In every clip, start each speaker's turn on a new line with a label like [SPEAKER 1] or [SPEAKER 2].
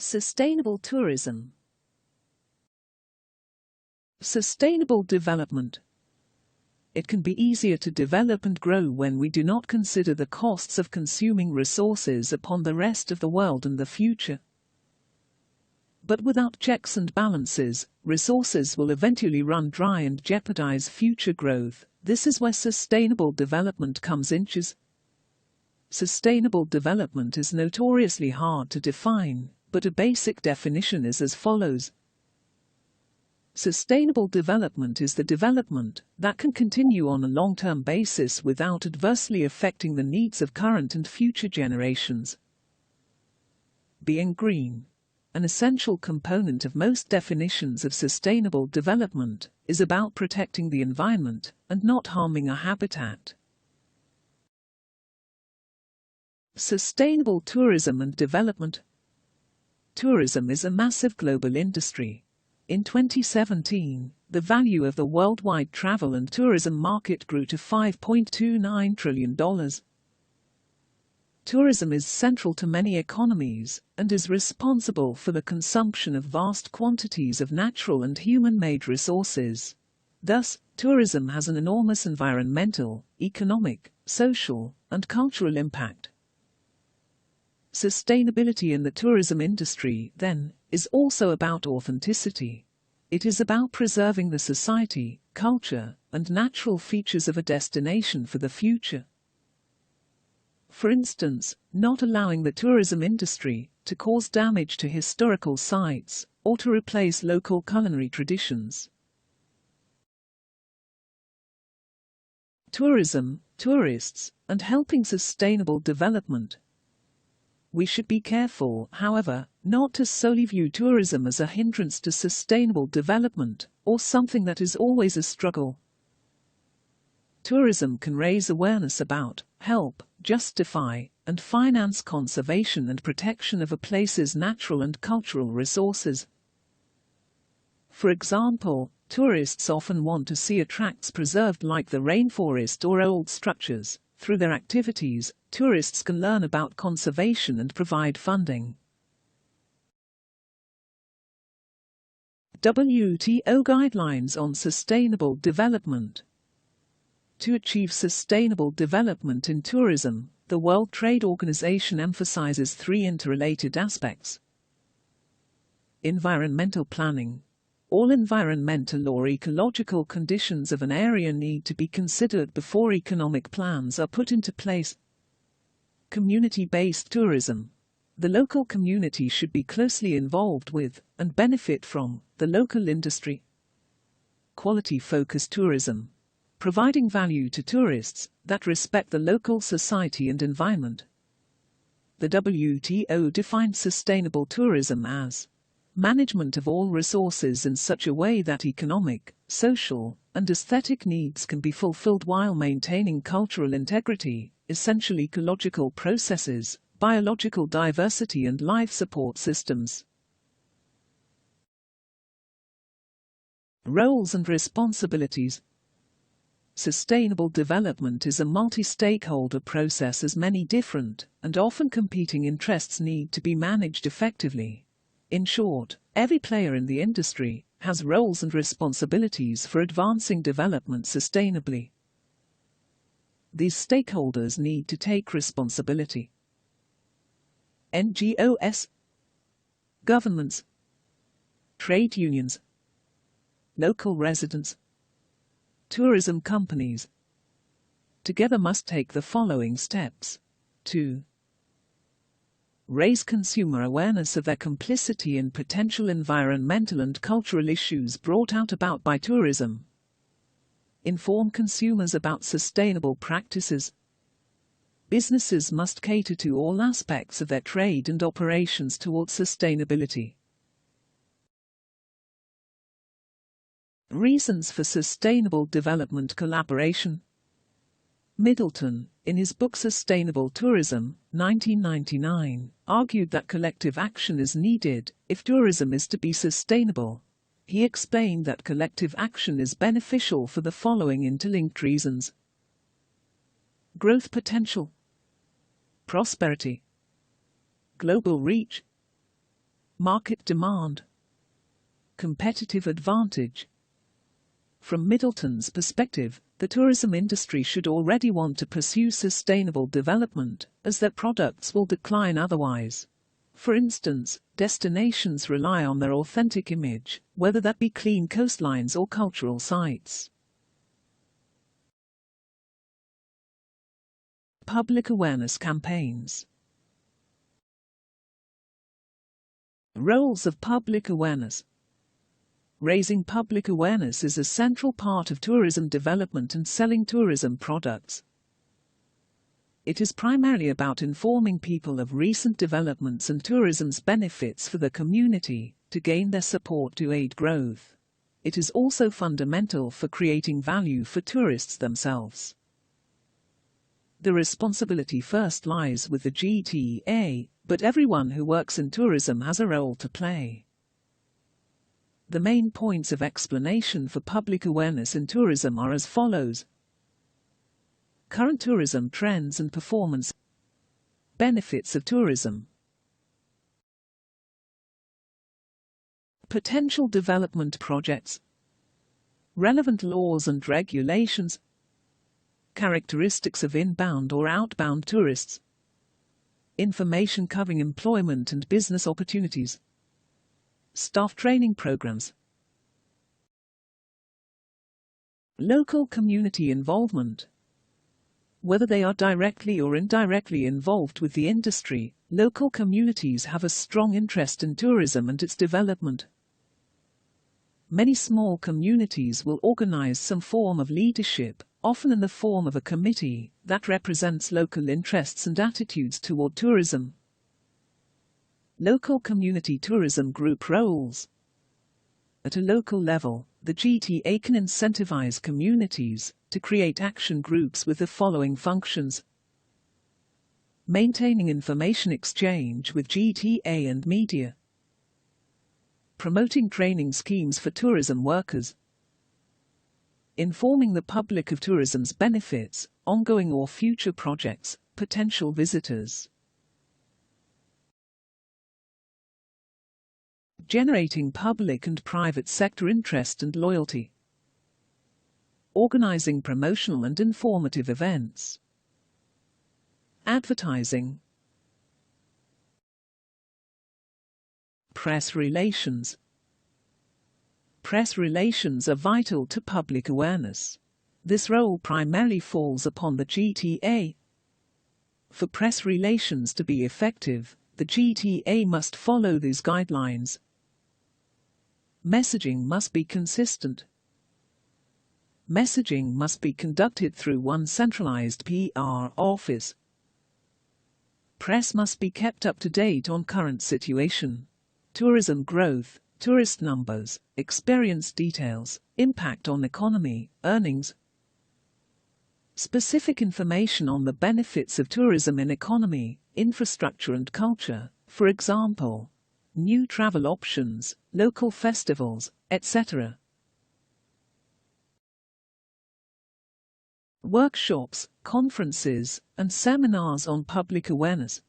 [SPEAKER 1] Sustainable tourism. Sustainable development. It can be easier to develop and grow when we do not consider the costs of consuming resources upon the rest of the world and the future. But without checks and balances, resources will eventually run dry and jeopardize future growth. This is where sustainable development comes in. Sustainable development is notoriously hard to define, but a basic definition is as follows. Sustainable development is the development that can continue on a long-term basis without adversely affecting the needs of current and future generations. Being green, an essential component of most definitions of sustainable development, is about protecting the environment and not harming a habitat. Sustainable tourism and development. Tourism is a massive global industry. In 2017, the value of the worldwide travel and tourism market grew to $5.29 trillion. Tourism is central to many economies and is responsible for the consumption of vast quantities of natural and human-made resources. Thus, tourism has an enormous environmental, economic, social, and cultural impact. Sustainability in the tourism industry, then, is also about authenticity. It is about preserving the society, culture, and natural features of a destination for the future. For instance, not allowing the tourism industry to cause damage to historical sites or to replace local culinary traditions. Tourism, tourists, and helping sustainable development. We should be careful, however, not to solely view tourism as a hindrance to sustainable development or something that is always a struggle. Tourism can raise awareness about, help, justify, and finance conservation and protection of a place's natural and cultural resources. For example, tourists often want to see tracts preserved like the rainforest or old structures. Through their activities, tourists can learn about conservation and provide funding. WTO Guidelines on Sustainable Development. To achieve sustainable development in tourism, the World Trade Organization emphasizes three interrelated aspects. Environmental planning. All environmental or ecological conditions of an area need to be considered before economic plans are put into place. Community-based tourism. The local community should be closely involved with, and benefit from, the local industry. Quality-focused tourism. Providing value to tourists that respect the local society and environment. The WTO defines sustainable tourism as management of all resources in such a way that economic, social, and aesthetic needs can be fulfilled while maintaining cultural integrity, essential ecological processes, biological diversity and life support systems. Roles and responsibilities. Sustainable development is a multi-stakeholder process as many different and often competing interests need to be managed effectively. In short, every player in the industry has roles and responsibilities for advancing development sustainably. These stakeholders need to take responsibility. NGOs, governments, trade unions, local residents, tourism companies, together must take the following steps to raise consumer awareness of their complicity in potential environmental and cultural issues brought about by tourism. Inform consumers about sustainable practices. Businesses must cater to all aspects of their trade and operations towards sustainability. Reasons for sustainable development collaboration. Middleton, in his book Sustainable Tourism, 1999, argued that collective action is needed if tourism is to be sustainable. He explained that collective action is beneficial for the following interlinked reasons: growth potential, prosperity, global reach, Market demand. Competitive advantage. From Middleton's perspective, the tourism industry should already want to pursue sustainable development, as their products will decline otherwise. For instance, destinations rely on their authentic image, whether that be clean coastlines or cultural sites. Public awareness campaigns. Roles of public awareness. Raising public awareness is a central part of tourism development and selling tourism products. It is primarily about informing people of recent developments and tourism's benefits for the community, to gain their support to aid growth. It is also fundamental for creating value for tourists themselves. The responsibility first lies with the GTA, but everyone who works in tourism has a role to play. The main points of explanation for public awareness in tourism are as follows. Current tourism trends and performance. Benefits of tourism. Potential development projects. Relevant laws and regulations. Characteristics of inbound or outbound tourists. Information covering employment and business opportunities. Staff training programs. Local community involvement. Whether they are directly or indirectly involved with the industry, local communities have a strong interest in tourism and its development. Many small communities will organize some form of leadership, often in the form of a committee, that represents local interests and attitudes toward tourism. Local community tourism group roles. At a local level, the GTA can incentivize communities to create action groups with the following functions. Maintaining information exchange with GTA and media. Promoting training schemes for tourism workers. Informing the public of tourism's benefits, ongoing or future projects, potential visitors. Generating public and private sector interest and loyalty. Organizing promotional and informative events. Advertising. Press relations. Press relations are vital to public awareness. This role primarily falls upon the GTA. For press relations to be effective, the GTA must follow these guidelines. Messaging must be consistent. Messaging must be conducted through one centralized PR office. Press must be kept up to date on current situation, tourism growth, tourist numbers, experience details, impact on economy, earnings. Specific information on the benefits of tourism in economy, infrastructure and culture, for example, new travel options, local festivals, etc. Workshops, conferences, and seminars on public awareness.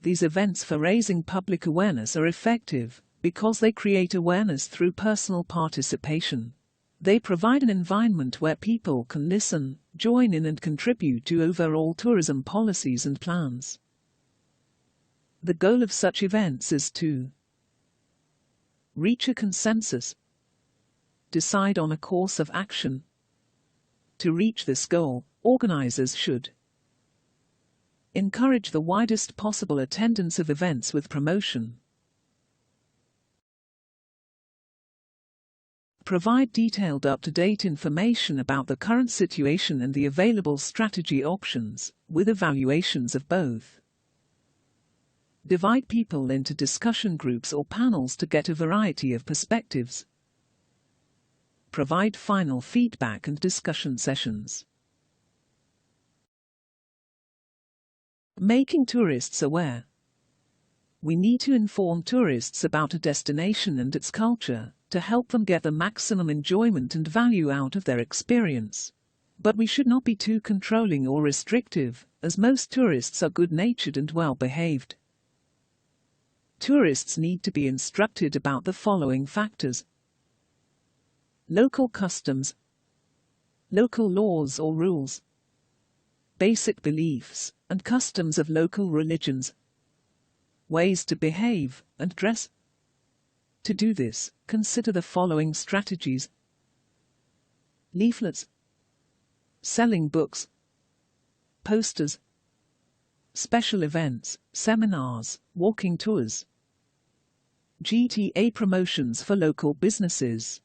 [SPEAKER 1] These events for raising public awareness are effective because they create awareness through personal participation. They provide an environment where people can listen, join in and contribute to overall tourism policies and plans. The goal of such events is to reach a consensus, decide on a course of action. To reach this goal, organizers should encourage the widest possible attendance of events with promotion, provide detailed up-to-date information about the current situation and the available strategy options, with evaluations of both. Divide people into discussion groups or panels to get a variety of perspectives. Provide final feedback and discussion sessions. Making tourists aware. We need to inform tourists about a destination and its culture, to help them get the maximum enjoyment and value out of their experience. But we should not be too controlling or restrictive, as most tourists are good-natured and well-behaved. Tourists need to be instructed about the following factors: local customs, local laws or rules, basic beliefs and customs of local religions, ways to behave and dress. To do this, consider the following strategies: leaflets, selling books, posters, special events, seminars, walking tours, GTA promotions for local businesses.